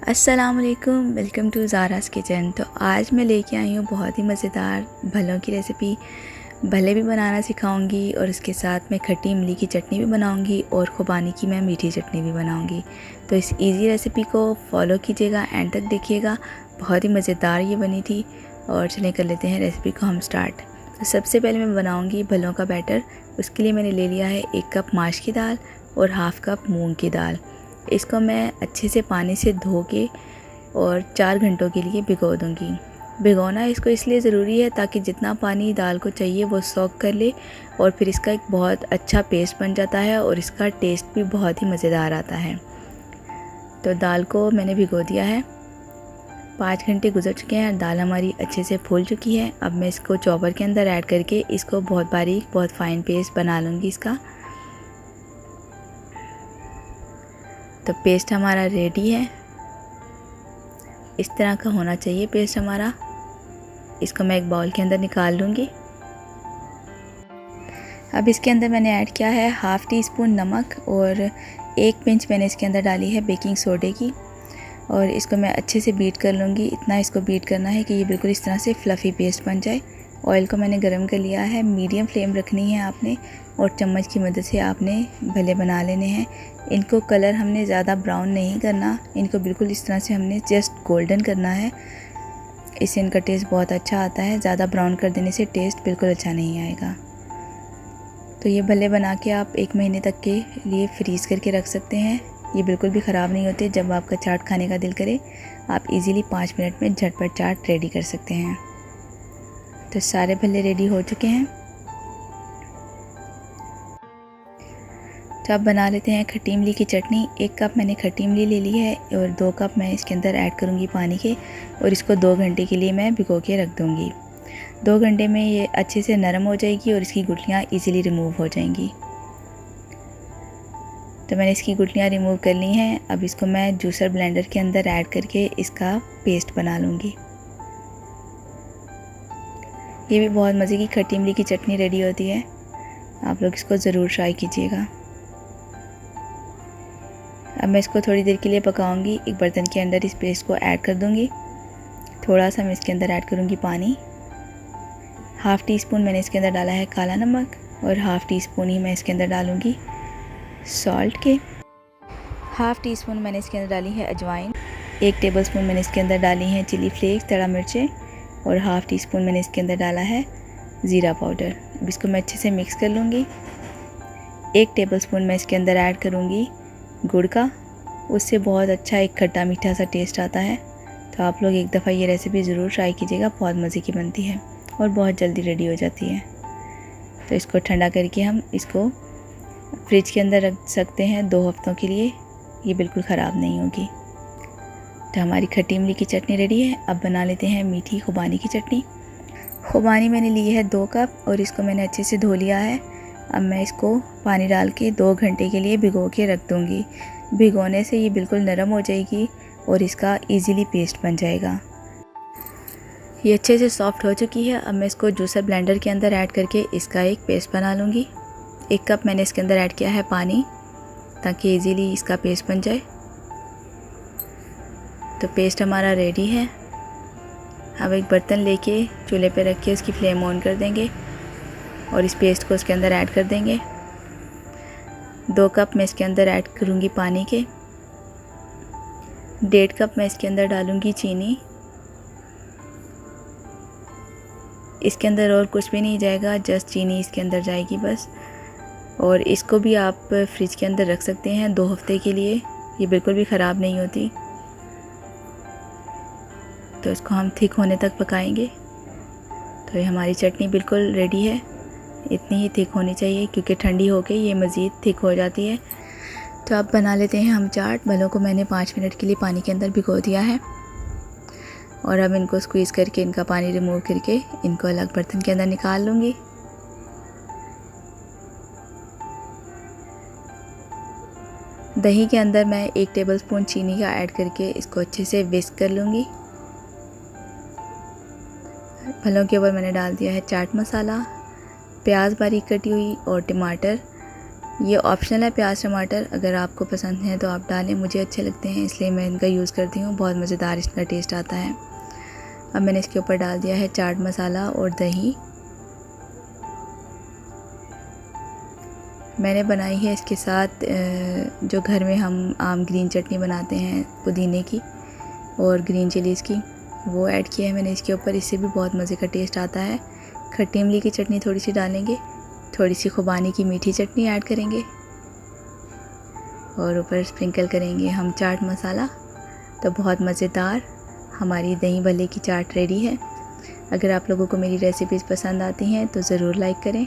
अस्सलाम वालेकुम, welcome to ज़ारास kitchen. तो आज मैं लेके आई हूँ बहुत ही मज़ेदार भलों की रेसिपी। भले भी बनाना सिखाऊंगी और उसके साथ मैं खट्टी इमली की चटनी भी बनाऊंगी और खुबानी की मैं मीठी चटनी भी बनाऊंगी। तो इस इजी रेसिपी को फॉलो कीजिएगा, एंड तक देखिएगा। बहुत ही मज़ेदार ये बनी थी। और चलें कर लेते हैं रेसिपी को हम स्टार्ट। तो सबसे पहले मैं बनाऊँगी भलों का बैटर। उसके लिए मैंने ले लिया है 1 कप माश की दाल और हाफ़ कप मूँग की दाल। इसको मैं अच्छे से पानी से धो के और 4 घंटों के लिए भिगो दूंगी। भिगोना इसको इसलिए ज़रूरी है ताकि जितना पानी दाल को चाहिए वो सोख कर ले और फिर इसका एक बहुत अच्छा पेस्ट बन जाता है और इसका टेस्ट भी बहुत ही मज़ेदार आता है। तो दाल को मैंने भिगो दिया है। 5 घंटे गुजर चुके हैं। दाल हमारी अच्छे से फूल चुकी है। अब मैं इसको चॉपर के अंदर ऐड करके इसको बहुत बारीक, बहुत फ़ाइन पेस्ट बना लूँगी इसका। तो पेस्ट हमारा रेडी है। इस तरह का होना चाहिए पेस्ट हमारा। इसको मैं एक बाउल के अंदर निकाल लूँगी। अब इसके अंदर मैंने ऐड किया है हाफ़ टी स्पून नमक और 1 पिंच मैंने इसके अंदर डाली है बेकिंग सोडे की। और इसको मैं अच्छे से बीट कर लूँगी। इतना इसको बीट करना है कि ये बिल्कुल इस तरह से फ्लफ़ी पेस्ट बन जाए। ऑयल को मैंने गरम कर लिया है। मीडियम फ्लेम रखनी है आपने और चम्मच की मदद से आपने भले बना लेने हैं। इनको कलर हमने ज़्यादा ब्राउन नहीं करना, इनको बिल्कुल इस तरह से हमने जस्ट गोल्डन करना है। इससे इनका टेस्ट बहुत अच्छा आता है। ज़्यादा ब्राउन कर देने से टेस्ट बिल्कुल अच्छा नहीं आएगा। तो ये भले बना के आप 1 महीने तक के लिए फ्रीज़ करके रख सकते हैं। ये बिल्कुल भी ख़राब नहीं होते। जब आपका चाट खाने का दिल करे आप इजीली 5 मिनट में झटपट चाट रेडी कर सकते हैं। तो सारे भल्ले रेडी हो चुके हैं। तो अब बना लेते हैं खट्टी इमली की चटनी। 1 कप मैंने खट्टी इमली ले ली है और 2 कप मैं इसके अंदर ऐड करूँगी पानी के और इसको 2 घंटे के लिए मैं भिगो के रख दूँगी। 2 घंटे में ये अच्छे से नरम हो जाएगी और इसकी गुठलियाँ इजीली रिमूव हो जाएंगी। तो मैंने इसकी गुठलियाँ रिमूव कर ली हैं। अब इसको मैं जूसर ब्लेंडर के अंदर ऐड करके इसका पेस्ट बना लूँगी। ये भी बहुत मज़े की खट्टी इमली की चटनी रेडी होती है। आप लोग इसको ज़रूर ट्राई कीजिएगा। अब मैं इसको थोड़ी देर के लिए पकाऊंगी। एक बर्तन के अंदर इस पेस्ट को ऐड कर दूंगी। थोड़ा सा मैं इसके अंदर ऐड करूंगी पानी। हाफ़ टी स्पून मैंने इसके अंदर डाला है काला नमक और हाफ़ टी स्पून ही मैं इसके अंदर डालूंगी सॉल्ट के। हाफ़ टी स्पून मैंने इसके अंदर डाली है अजवाइन। 1 टेबल स्पून मैंने इसके अंदर डाली है चिली फ्लेक्स, तड़ा मिर्चें और हाफ़ टी स्पून मैंने इसके अंदर डाला है ज़ीरा पाउडर। अब इसको मैं अच्छे से मिक्स कर लूँगी। 1 टेबल स्पून मैं इसके अंदर ऐड करूँगी गुड़ का। उससे बहुत अच्छा एक खट्टा मीठा सा टेस्ट आता है। तो आप लोग एक दफ़ा ये रेसिपी ज़रूर ट्राई कीजिएगा। बहुत मज़े की बनती है और बहुत जल्दी रेडी हो जाती है। तो इसको ठंडा करके हम इसको फ्रिज के अंदर रख सकते हैं 2 हफ्तों के लिए। ये बिल्कुल ख़राब नहीं होगी। तो हमारी खट्टी इमली की चटनी रेडी है। अब बना लेते हैं मीठी खुबानी की चटनी। खुबानी मैंने ली है 2 कप और इसको मैंने अच्छे से धो लिया है। अब मैं इसको पानी डाल के 2 घंटे के लिए भिगो के रख दूँगी। भिगोने से ये बिल्कुल नरम हो जाएगी और इसका इजीली पेस्ट बन जाएगा। ये अच्छे से सॉफ्ट हो चुकी है। अब मैं इसको जूसर ब्लेंडर के अंदर ऐड करके इसका एक पेस्ट बना लूँगी। 1 कप मैंने इसके अंदर ऐड किया है पानी ताकि इजीली इसका पेस्ट बन जाए। तो पेस्ट हमारा रेडी है। अब एक बर्तन लेके चूल्हे पे रख के उसकी फ्लेम ऑन कर देंगे और इस पेस्ट को उसके अंदर ऐड कर देंगे। 2 कप मैं इसके अंदर ऐड करूँगी पानी के। 1.5 कप मैं इसके अंदर डालूँगी चीनी। इसके अंदर और कुछ भी नहीं जाएगा, जस्ट चीनी इसके अंदर जाएगी बस। और इसको भी आप फ्रिज के अंदर रख सकते हैं 2 हफ्ते के लिए। ये बिल्कुल भी ख़राब नहीं होती। तो इसको हम थिक होने तक पकाएंगे। तो ये हमारी चटनी बिल्कुल रेडी है। इतनी ही थिक होनी चाहिए क्योंकि ठंडी होके ये मज़ीद थिक हो जाती है। तो अब बना लेते हैं हम चाट। भलों को मैंने 5 मिनट के लिए पानी के अंदर भिगो दिया है और अब इनको स्क्वीज़ करके इनका पानी रिमूव करके इनको अलग बर्तन के अंदर निकाल लूँगी। दही के अंदर मैं 1 टेबलस्पून चीनी का ऐड करके इसको अच्छे से विस्क कर लूँगी। फलों के ऊपर मैंने डाल दिया है चाट मसाला, प्याज बारीक कटी हुई और टमाटर। ये ऑप्शनल है प्याज टमाटर, अगर आपको पसंद है तो आप डालें, मुझे अच्छे लगते हैं इसलिए मैं इनका यूज़ करती हूँ, बहुत मज़ेदार इसका टेस्ट आता है। अब मैंने इसके ऊपर डाल दिया है चाट मसाला और दही। मैंने बनाई है इसके साथ जो घर में हम आम ग्रीन चटनी बनाते हैं पुदीने की और ग्रीन चिलीज़ की, वो ऐड किया है मैंने इसके ऊपर, इससे भी बहुत मज़े का टेस्ट आता है। खट्टी इमली की चटनी थोड़ी सी डालेंगे, थोड़ी सी खुबानी की मीठी चटनी ऐड करेंगे और ऊपर स्प्रिंकल करेंगे हम चाट मसाला। तो बहुत मज़ेदार हमारी दही भल्ले की चाट रेडी है। अगर आप लोगों को मेरी रेसिपीज़ पसंद आती हैं तो ज़रूर लाइक करें।